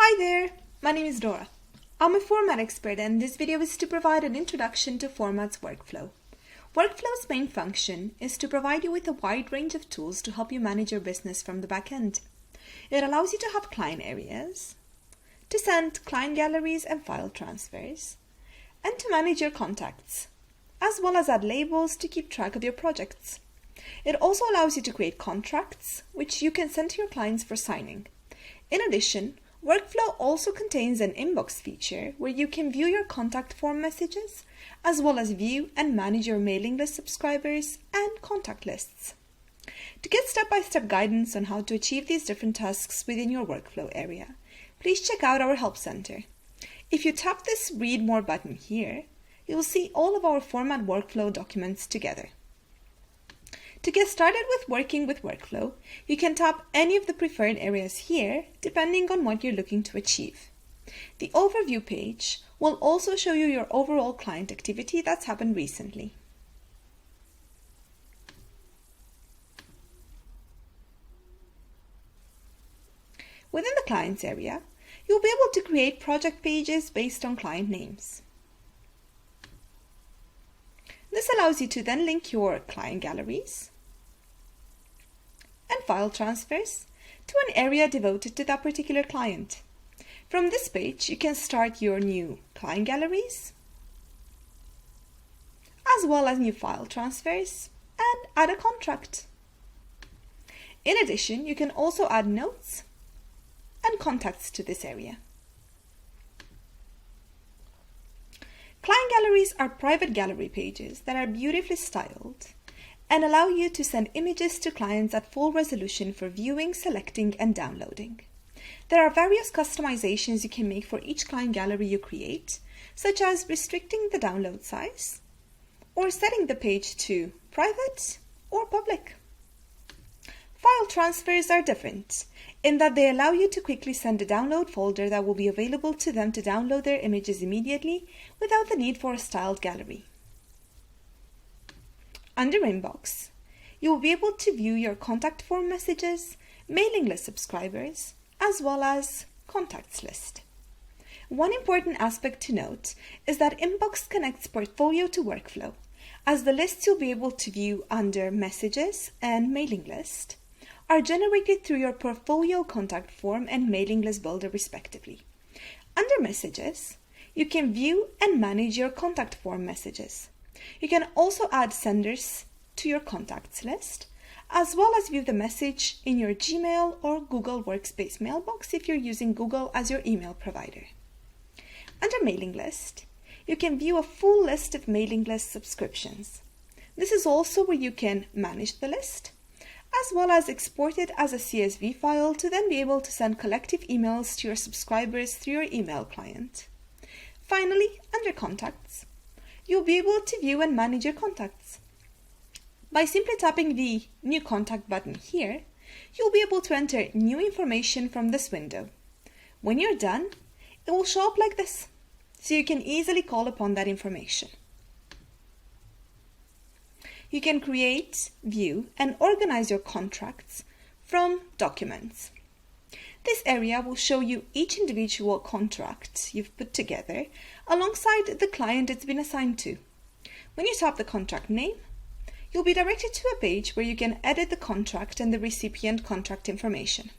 Hi there, my name is Dora. I'm a format expert and this video is to provide an introduction to Format's workflow. Workflow's main function is to provide you with a wide range of tools to help you manage your business from the back end. It allows you to have client areas, to send client galleries and file transfers, and to manage your contacts, as well as add labels to keep track of your projects. It also allows you to create contracts, which you can send to your clients for signing. In addition, Workflow also contains an inbox feature where you can view your contact form messages, as well as view and manage your mailing list subscribers and contact lists. To get step-by-step guidance on how to achieve these different tasks within your workflow area, please check out our Help Center. If you tap this Read More button here, you will see all of our Format workflow documents together. To get started with working with workflow, you can tap any of the preferred areas here, depending on what you're looking to achieve. The Overview page will also show you your overall client activity that's happened recently. Within the Clients area, you'll be able to create project pages based on client names. This allows you to then link your client galleries and file transfers to an area devoted to that particular client. From this page, you can start your new client galleries, as well as new file transfers, and add a contract. In addition, you can also add notes and contacts to this area. Client galleries are private gallery pages that are beautifully styled and allow you to send images to clients at full resolution for viewing, selecting, and downloading. There are various customizations you can make for each client gallery you create, such as restricting the download size or setting the page to private or public. File transfers are different in that they allow you to quickly send a download folder that will be available to them to download their images immediately without the need for a styled gallery. Under Inbox, you will be able to view your contact form messages, mailing list subscribers, as well as contacts list. One important aspect to note is that Inbox connects Portfolio to Workflow, as the lists you'll be able to view under Messages and Mailing List are generated through your Portfolio contact form and mailing list builder respectively. Under Messages, you can view and manage your contact form messages. You can also add senders to your contacts list, as well as view the message in your Gmail or Google Workspace mailbox if you're using Google as your email provider. Under Mailing List, you can view a full list of mailing list subscriptions. This is also where you can manage the list, as well as export it as a CSV file to then be able to send collective emails to your subscribers through your email client. Finally, under Contacts, you'll be able to view and manage your contacts. By simply tapping the New Contact button here, you'll be able to enter new information from this window. When you're done, it will show up like this, so you can easily call upon that information. You can create, view, and organize your contracts from documents. This area will show you each individual contract you've put together alongside the client it's been assigned to. When you tap the contract name, you'll be directed to a page where you can edit the contract and the recipient contract information.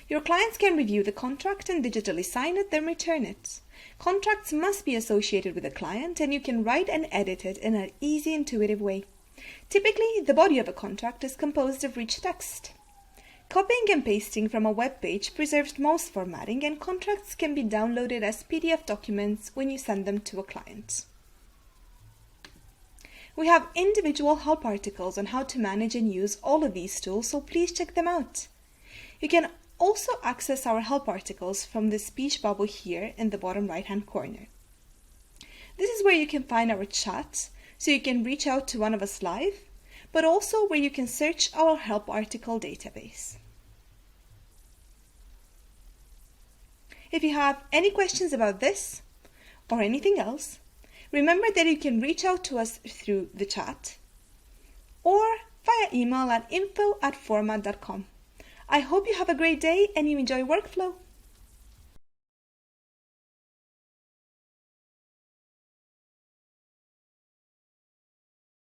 Your clients can review the contract and digitally sign it, then return it. Contracts must be associated with the client, and you can write and edit it in an easy, intuitive way. Typically, the body of a contract is composed of rich text. Copying and pasting from a web page preserves most formatting, and contracts can be downloaded as PDF documents when you send them to a client. We have individual help articles on how to manage and use all of these tools, so please check them out. You can also access our help articles from the speech bubble here in the bottom right-hand corner. This is where you can find our chat, so you can reach out to one of us live, but also where you can search our help article database. If you have any questions about this or anything else, remember that you can reach out to us through the chat or via email at info@format.com. I hope you have a great day and you enjoy workflow.